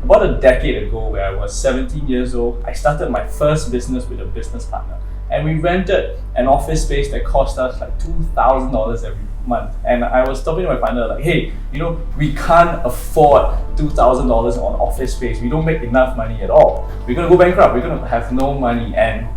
About a decade ago, where I was 17 years old, I started my first business with a business partner. And we rented an office space that cost us like $2,000 every month. And I was talking to my partner like, hey, we can't afford $2,000 on office space. We don't make enough money at all. We're gonna go bankrupt. We're gonna have no money. And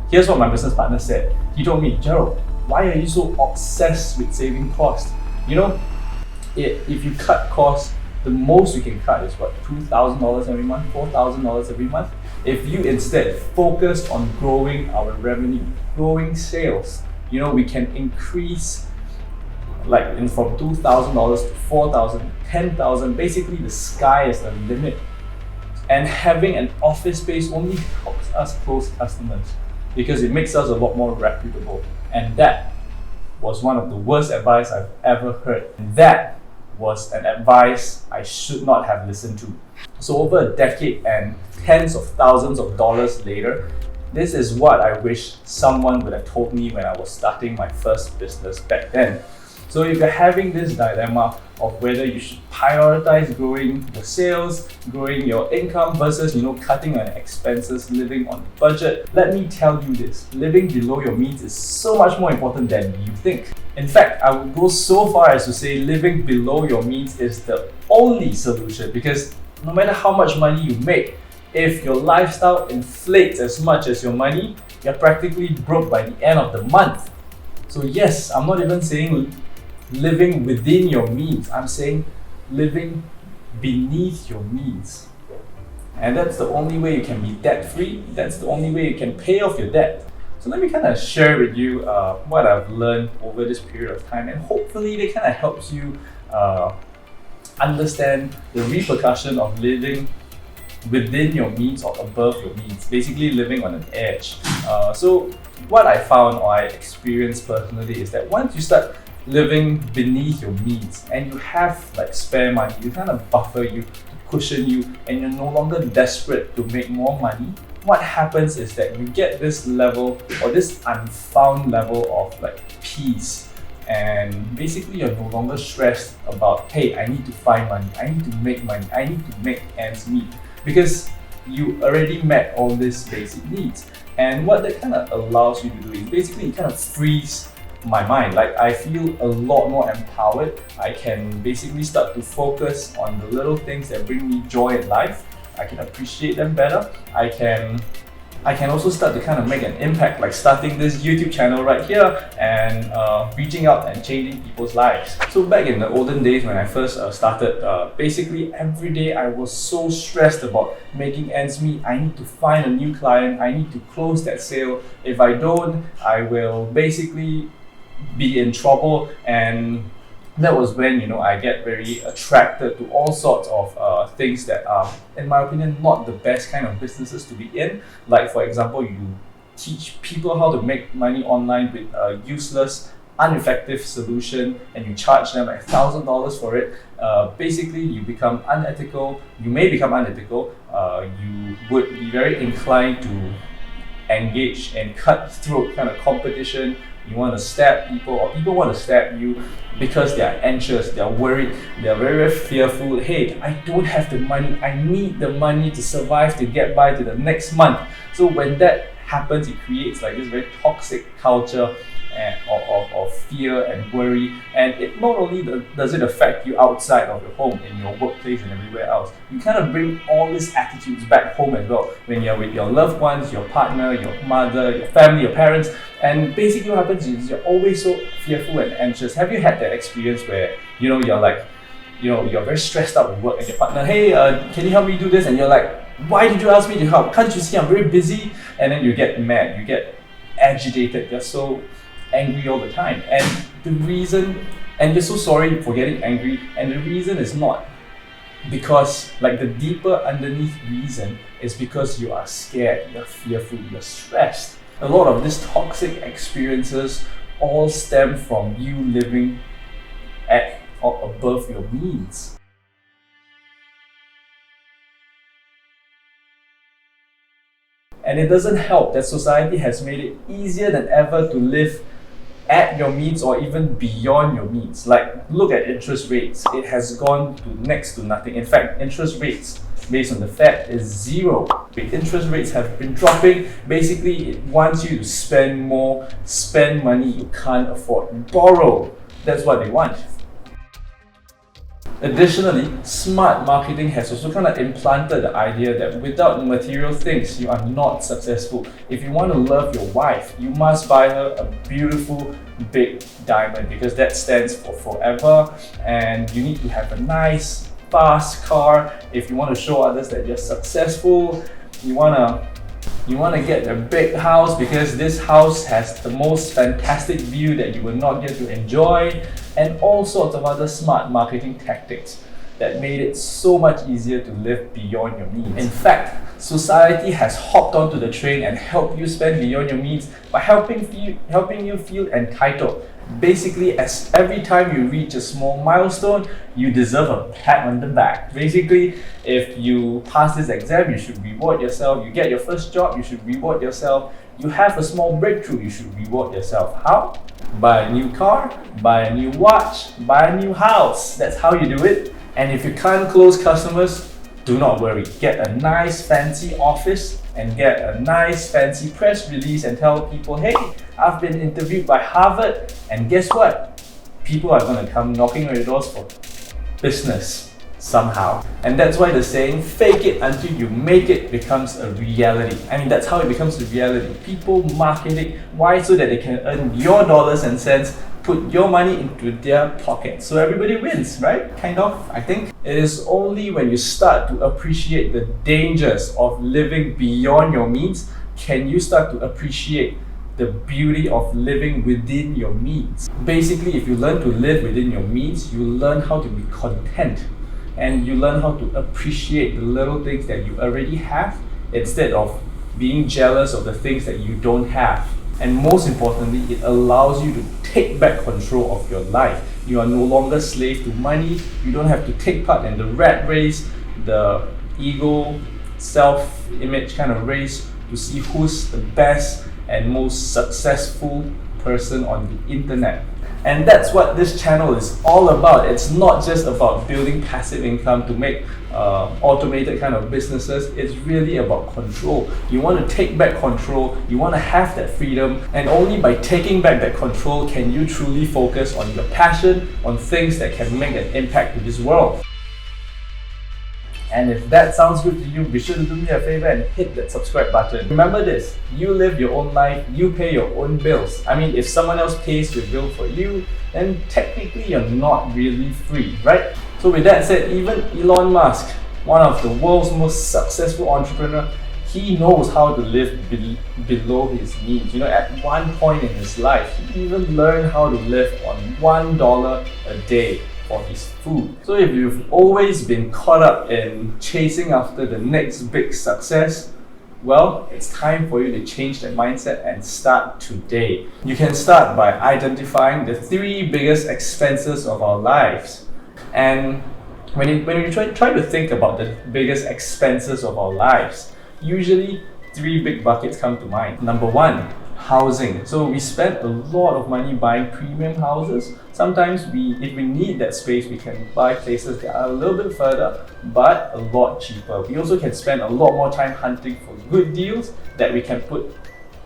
here's what my business partner said. He told me, Gerald, why are you so obsessed with saving costs? If you cut costs, the most you can cut is what, $2,000 every month, $4,000 every month. If you instead focus on growing our revenue, growing sales, we can increase from $2,000 to $4,000, $10,000. Basically, the sky is the limit. And having an office space only helps us close customers because it makes us a lot more reputable. And that was one of the worst advice I've ever heard. And that was an advice I should not have listened to. So over a decade and tens of thousands of dollars later, this is what I wish someone would have told me when I was starting my first business back then. So if you're having this dilemma of whether you should prioritize growing your sales, growing your income versus cutting on expenses, living on a budget, let me tell you this: living below your means is so much more important than you think. In fact, I would go so far as to say living below your means is the only solution, because no matter how much money you make, if your lifestyle inflates as much as your money, you're practically broke by the end of the month. So yes, I'm not even saying living within your means, I'm saying living beneath your means. And that's the only way you can be debt-free. That's the only way you can pay off your debt. So let me kind of share with you what I've learned over this period of time, and hopefully it kind of helps you understand the repercussion of living within your means or above your means, basically living on an edge. So what I found or I experienced personally is that once you start living beneath your means and you have spare money, you kind of buffer you, cushion you, and you're no longer desperate to make more money, what happens is that you get this level or this unfound level of peace. And basically you're no longer stressed about, hey, I need to find money, I need to make money, I need to make ends meet, because you already met all these basic needs. And what that kind of allows you to do is basically it kind of frees my mind. I feel a lot more empowered. I can basically start to focus on the little things that bring me joy in life. I can appreciate them better. I can also start to kind of make an impact, like starting this YouTube channel right here and reaching out and changing people's lives. So back in the olden days when I first started, basically every day I was so stressed about making ends meet. I need to find a new client, I need to close that sale. If I don't, I will basically be in trouble. And that was when I get very attracted to all sorts of things that are, in my opinion, not the best kind of businesses to be in. Like for example, you teach people how to make money online with a useless, ineffective solution, and you charge them $1,000 for it. Basically, you become unethical. You may become unethical. You would be very inclined to engage in cutthroat kind of competition. You want to stab people, or people want to stab you because they are anxious, they are worried, they are very, very fearful. Hey, I don't have the money, I need the money to survive, to get by to the next month. So when that happens, it creates this very toxic culture of fear and worry. And it not only does it affect you outside of your home, in your workplace and everywhere else, you kind of bring all these attitudes back home as well when you're with your loved ones, your partner, your mother, your family, your parents. And basically what happens is you're always so fearful and anxious. Have you had that experience where you're you're very stressed out with work and your partner, hey, can you help me do this? And you're like, why did you ask me to help? Can't you see I'm very busy? And then you get mad, you get agitated, you're so angry all the time. And the reason, and you're so sorry for getting angry, and the reason is not because the deeper underneath reason is because you are scared, you're fearful, you're stressed. A lot of these toxic experiences all stem from you living at or above your means. And it doesn't help that society has made it easier than ever to live at your means or even beyond your means. Look at interest rates. It has gone to next to nothing. In fact, interest rates based on the Fed is zero. The interest rates have been dropping. Basically, it wants you to spend more, spend money you can't afford, borrow. That's what they want. Additionally, smart marketing has also kind of implanted the idea that without material things, you are not successful. If you want to love your wife, you must buy her a beautiful big diamond because that stands for forever, and you need to have a nice, fast car. If you want to show others that you're successful, you want to get a big house because this house has the most fantastic view that you will not get to enjoy, and all sorts of other smart marketing tactics that made it so much easier to live beyond your means. In fact, society has hopped onto the train and helped you spend beyond your means by helping you feel entitled. Basically, as every time you reach a small milestone, you deserve a pat on the back. Basically, if you pass this exam, you should reward yourself. You get your first job, you should reward yourself. You have a small breakthrough, you should reward yourself. How? Buy a new car, buy a new watch, buy a new house. That's how you do it. And if you can't close customers, do not worry. Get a nice fancy office and get a nice fancy press release and tell people, hey, I've been interviewed by Harvard, and guess what? People are going to come knocking on your doors for business somehow. And that's why the saying, fake it until you make it, becomes a reality. I mean, that's how it becomes a reality. People market it. Why? So that they can earn your dollars and cents, put your money into their pocket. So everybody wins, right? Kind of, I think. It is only when you start to appreciate the dangers of living beyond your means can you start to appreciate the beauty of living within your means. Basically, if you learn to live within your means, you learn how to be content, and you learn how to appreciate the little things that you already have instead of being jealous of the things that you don't have. And most importantly, it allows you to take back control of your life. You are no longer slave to money. You don't have to take part in the rat race, the ego, self-image kind of race to see who's the best and most successful person on the internet. And that's what this channel is all about. It's not just about building passive income to make automated kind of businesses. It's really about control. You want to take back control. You want to have that freedom. And only by taking back that control can you truly focus on your passion, on things that can make an impact to this world. And if that sounds good to you, be sure to do me a favor and hit that subscribe button. Remember this, you live your own life, you pay your own bills. I mean, if someone else pays your bill for you, then technically you're not really free, right? So with that said, even Elon Musk, one of the world's most successful entrepreneur, he knows how to live below his means. You know, at one point in his life, he even learned how to live on $1 a day for his food. So if you've always been caught up in chasing after the next big success, well, it's time for you to change that mindset and start today. You can start by identifying the 3 biggest expenses of our lives. And when you try to think about the biggest expenses of our lives, usually 3 big buckets come to mind. Number 1, housing. So we spend a lot of money buying premium houses. Sometimes if we need that space, we can buy places that are a little bit further, but a lot cheaper. We also can spend a lot more time hunting for good deals that we can put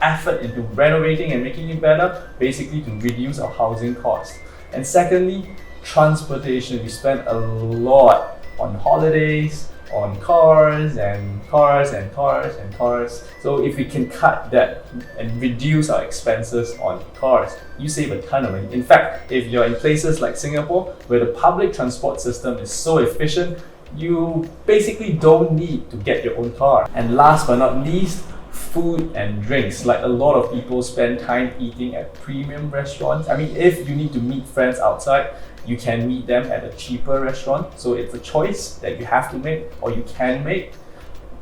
effort into renovating and making it better, basically to reduce our housing costs. And secondly, transportation. We spend a lot on holidays, on cars and cars and cars and cars. So if we can cut that and reduce our expenses on cars, you save a ton of money. In fact, if you're in places like Singapore, where the public transport system is so efficient, you basically don't need to get your own car. And last but not least, food and drinks. Like, a lot of people spend time eating at premium restaurants. I mean, if you need to meet friends outside, you can meet them at a cheaper restaurant. So it's a choice that you have to make, or you can make.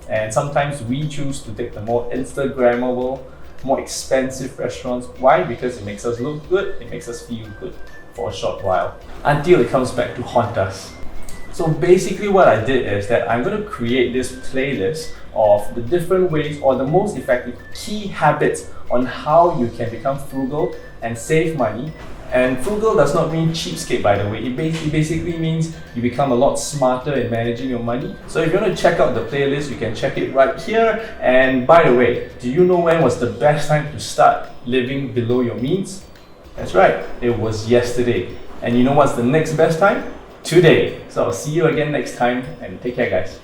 And sometimes we choose to take the more Instagrammable, more expensive restaurants. Why? Because it makes us look good, it makes us feel good for a short while, until it comes back to haunt us. So basically what I did is that I'm going to create this playlist of the different ways, or the most effective key habits on how you can become frugal and save money And frugal does not mean cheapskate, by the way. It basically means you become a lot smarter in managing your money. So if you want to check out the playlist, you can check it right here. And by the way, do you know when was the best time to start living below your means? That's right, it was yesterday. And you know what's the next best time? Today. So I'll see you again next time, and take care, guys.